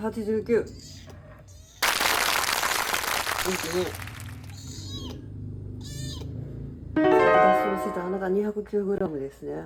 789。脱走してたあなた 209g ですね。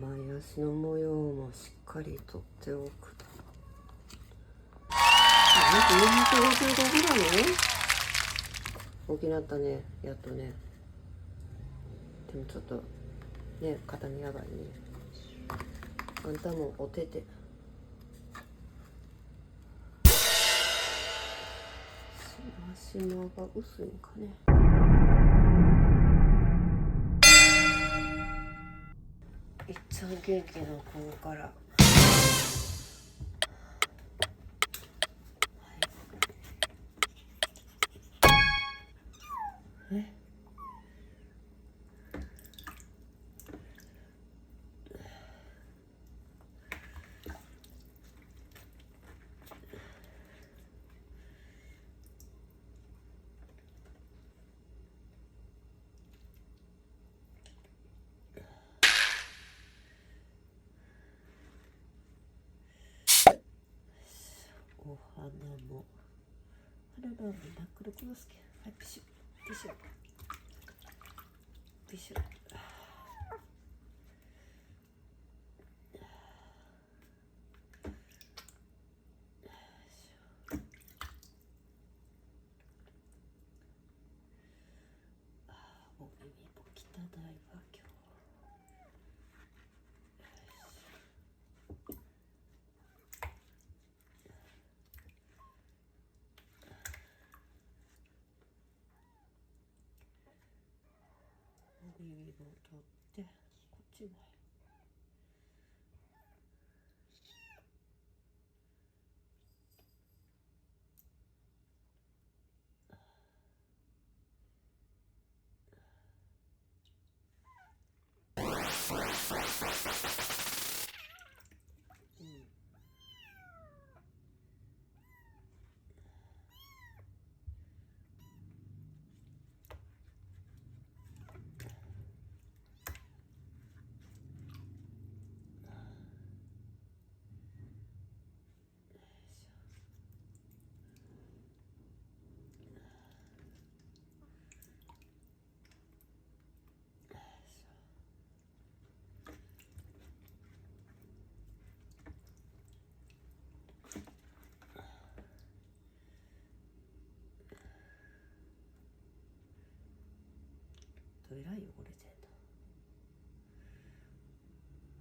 前足の模様もしっかりとっておくと。255g 大きなったね、やっとね。でもちょっとね、肩身やばいね。あんたもお手手。しまが薄いんかね。いっちゃん元気な子から。え？お花も花の真っ黒クロスケ。はい、ピシュピシュピシュ。お耳も汚いわ今日。お耳も取ってこっちも。えらい汚れてんだ。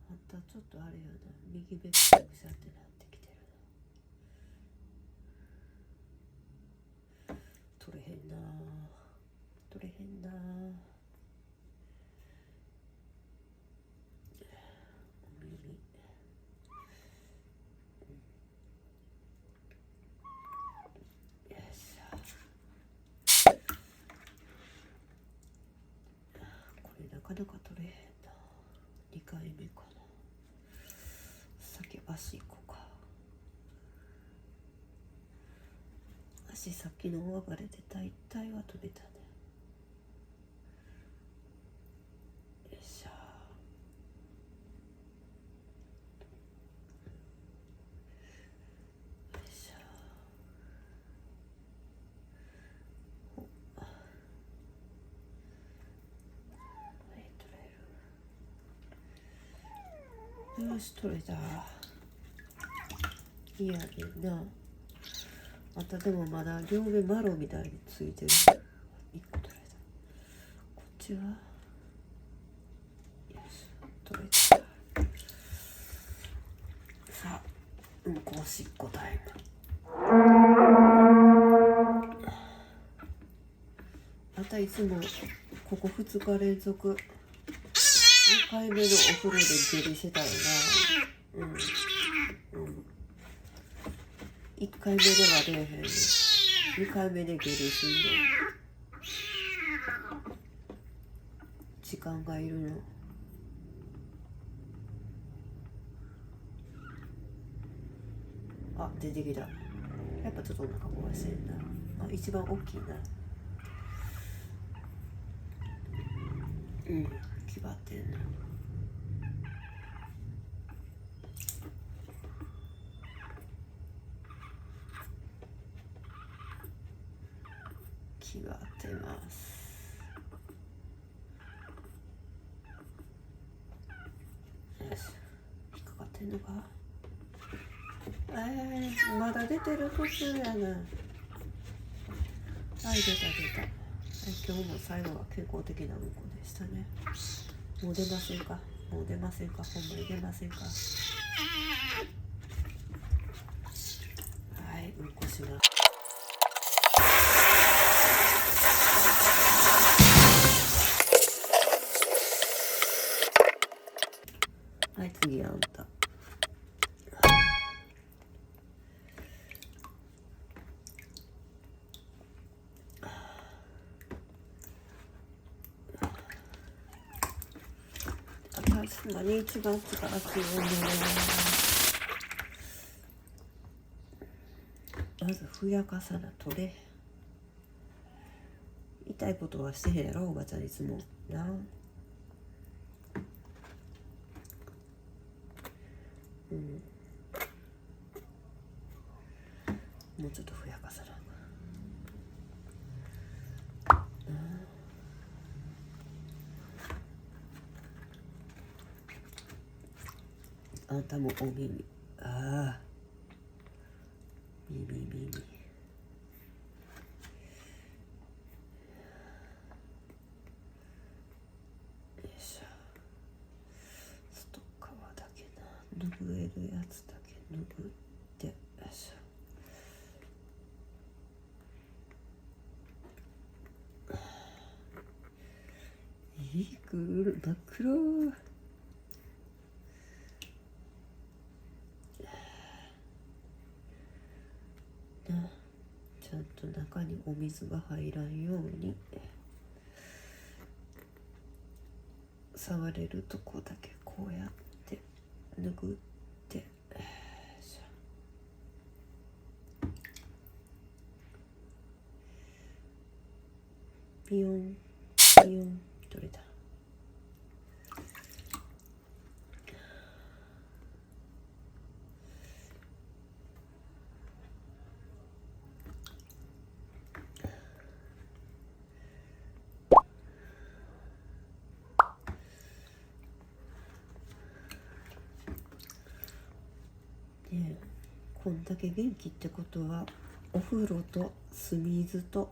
あんたちょっとあれやな、右目ぐしゃぐしゃってなってきてるな。取れへんな取れへんな。お耳よいしょ。これなかなか取れへんな。2回目かな。先足行こうか。足先の上がれで大体は取れたね。よいしょ。よいしょ。はい、取れる。よし、取れた。いやねんな。またでもまだ両目マロみたいについてる。1個取れた。こっちはよし取れた。さあ、うんこおしっこタイム。またいつもここ2日連続2回目のお風呂で下痢してたよな。1回目では出えへんね。2回目で下痢すんの。時間がいるの。あ、出てきた。やっぱちょっとお腹壊してんな。あ、一番大きいな。決まってんな。決まってます。よし、引っかかってんのか。まだ出てる途中やな。はい、出た出た。今日も最後は健康的なうんこでしたね。もう出ませんか。もう出ませんか。ほんまに出ませんか。はい、うんこします。はい、次あんた。確かに一番力強いね。まずふやかさなとれ。痛いことはしてへんやろ、おばちゃんいつもな。もうちょっとふやかさな。あんたもお耳。ああ、耳。よいしょ。外側だけな、拭えるやつだけ拭って、よいしょ。いい黒、真っ黒。ちゃんと中にお水が入らんように触れるとこだけこうやって拭って、ビヨンビヨン。取れた。ねえ、こんだけ元気ってことはお風呂と酢水と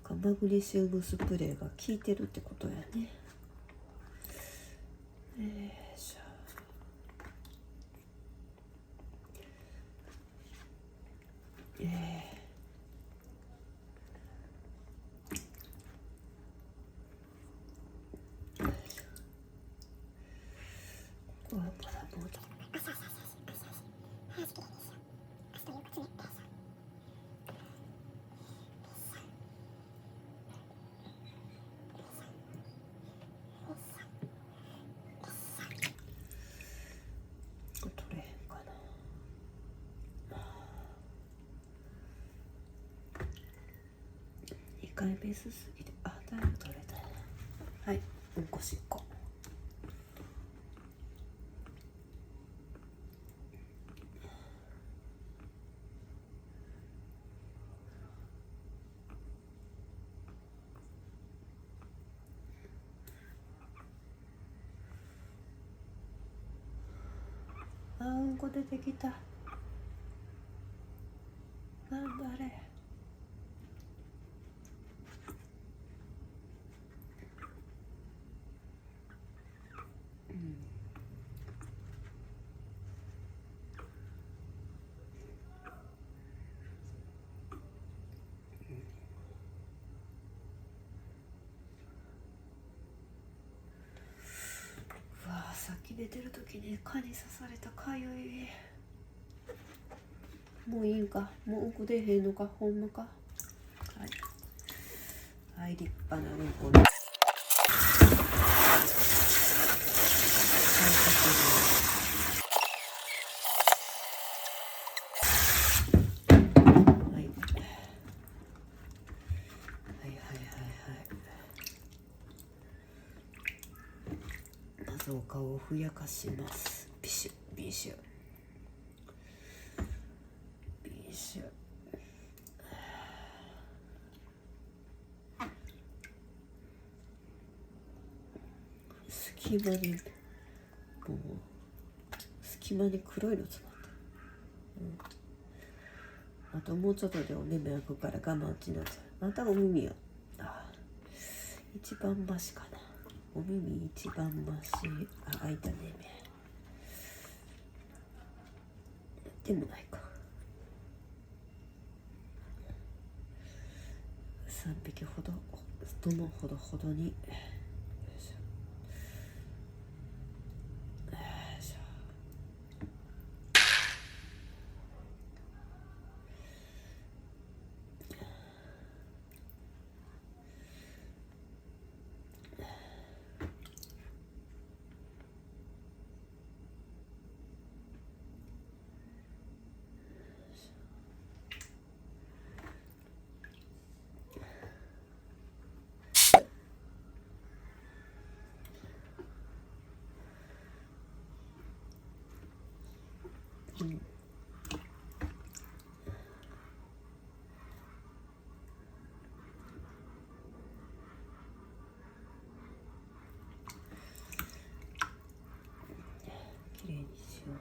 マグネシウムスプレーが効いてるってことやね。しょ。ここはまだもうちょっと。取れへんかな。2回目すすぎて、だいぶ取れた。はい、うんこしっこ。うんこ出てきた。頑張れ。さっき寝てる時に蚊に刺された。かゆい。もういいんか。もううんこ出へんのか。ほんまか。はい、立派なうんこね。はいはいはいはい。お顔をふやかします。ビシュビシュビシュ。隙間にもう隙間に黒いの詰まってる、あともうちょっとでお目目開くから我慢しなさい。またお耳よ。一番マシかな。お耳一番マシ。開いたね目でもないか。3匹ほどどのほどほどに。きれいにしようね。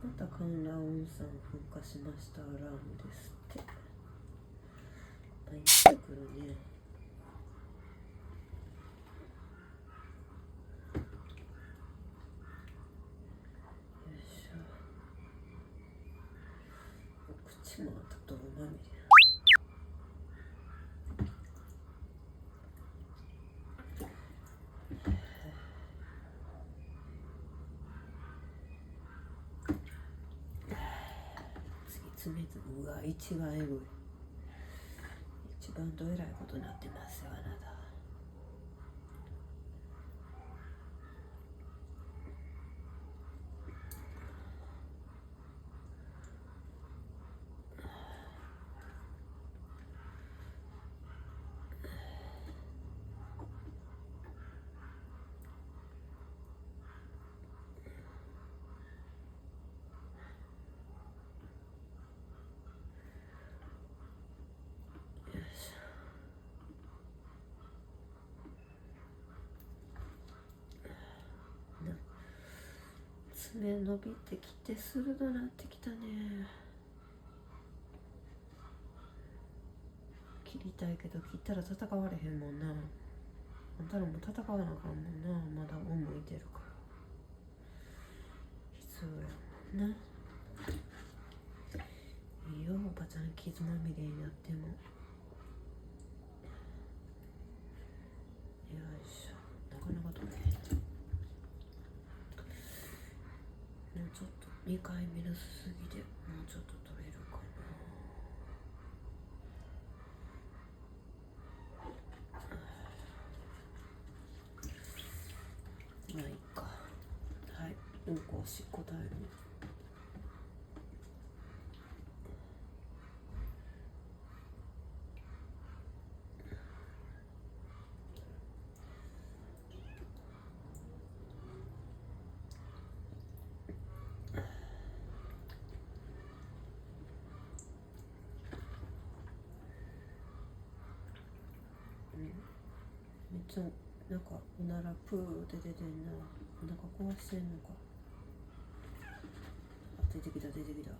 また観覧温泉噴火しましたアラームですって。入ってくるね。よいしょ。お口もまた泥まみれ。次詰めず、うわ一番エグい。一番どえらいことになってますよあなた。爪伸びてきて鋭なってきたね。切りたいけど切ったら戦われへんもんな。あんたらも戦わなあかんもんな。まだ恩向いてるから必要やもんな。いいよおばちゃん傷まみれになっても。よいしょ。なかなか取れへん。もうちょっと2回目のすすぎでもうちょっと取れるかな。まあいいか。はい、うんこおしっこタイム。めっちゃなんかおならプーって出てんな。お腹壊してんのか。出てきた出てきた。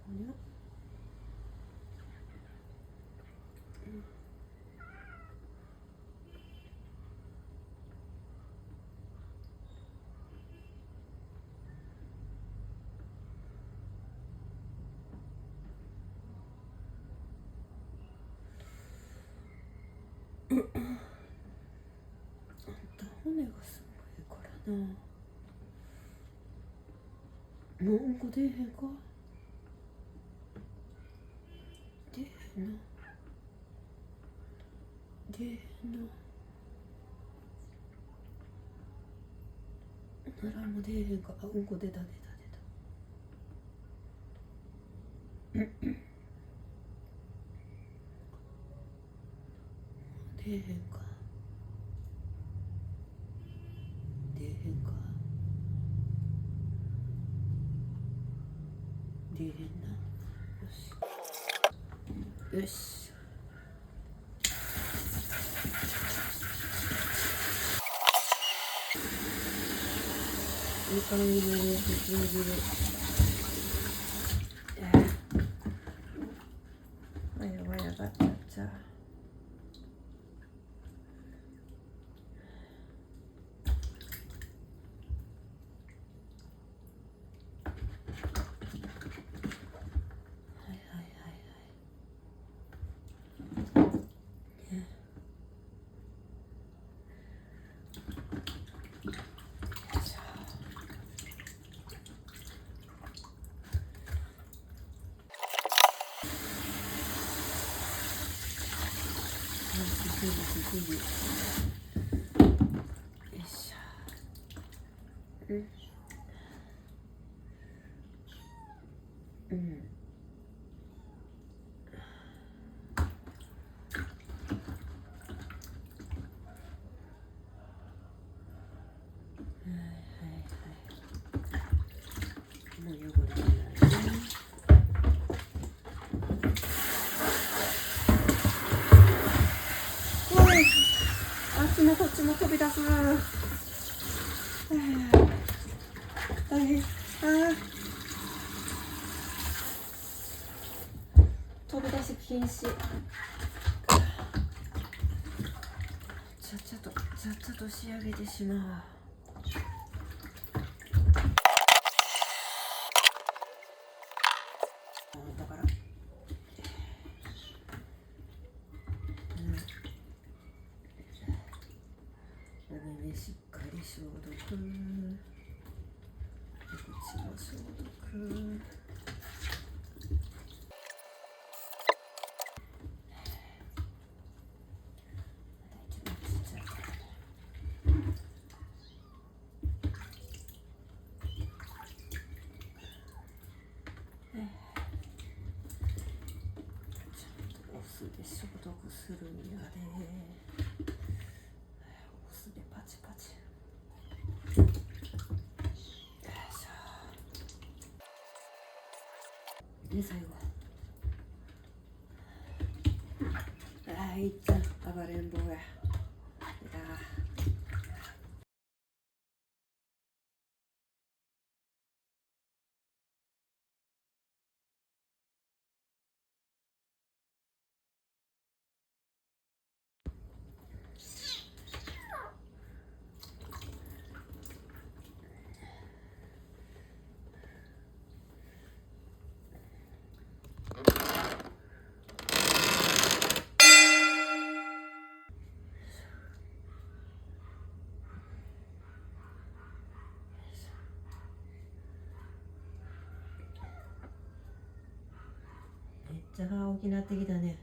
にゃ、あんた骨がすごいからな。もううんこ出えへんか。おならも出えへんか。あ、うんこ出た。出えへんか。出えへんか。出えへんな。よし。いい感じでね、普通にね。わやがっちゃっちゃう。もう汚れてないね。おい、あっちもこっちも飛び出す。大変。飛び出し禁止。ちゃっちゃと仕上げてしまう。だから、上にしっかり消毒、口も消毒。で消毒するんやで。お酢でパチパチ。よいしょ。で最後。いっちゃん暴れん坊や。めっちゃ大きなってきたね。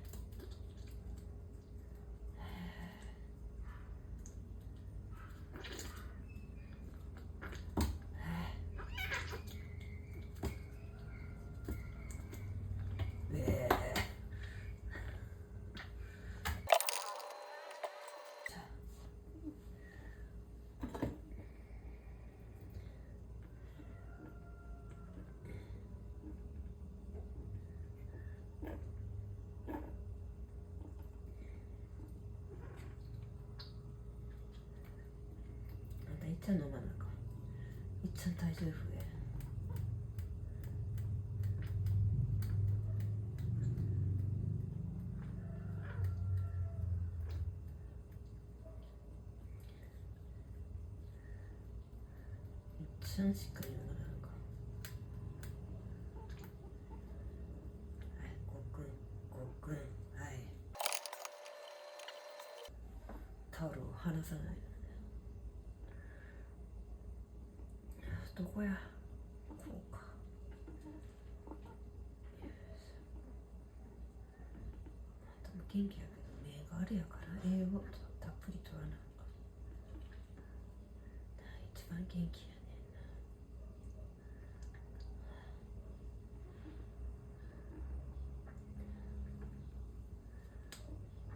いっちゃん飲まなか。いっちゃん体重増え。いっちゃんしっかり飲まなか。はい、ごっくん。はい。タオルを離さない。どこや。こうか。元気やけど目があれやから栄養たっぷり取らなあかん。一番元気やね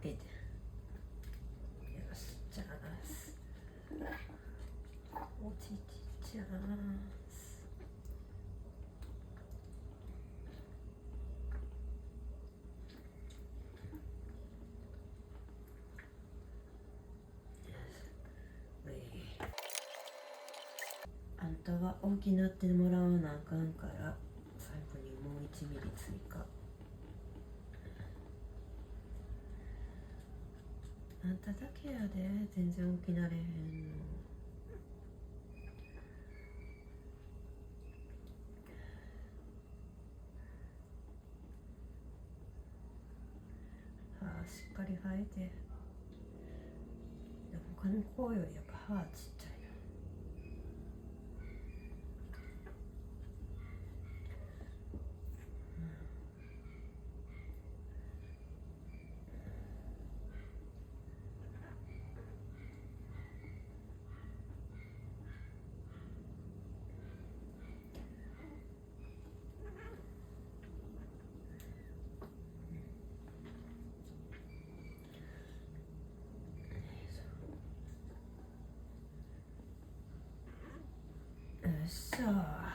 んな。えでよし、じゃあおちちちゃーす。あんたは大きなってもらわなあかんから最後にもう1ミリ追加。あんただけやで全然起きられへんの。歯しっかり生えて、で他の子よりやっぱ歯ちっちゃいな。よっしゃ。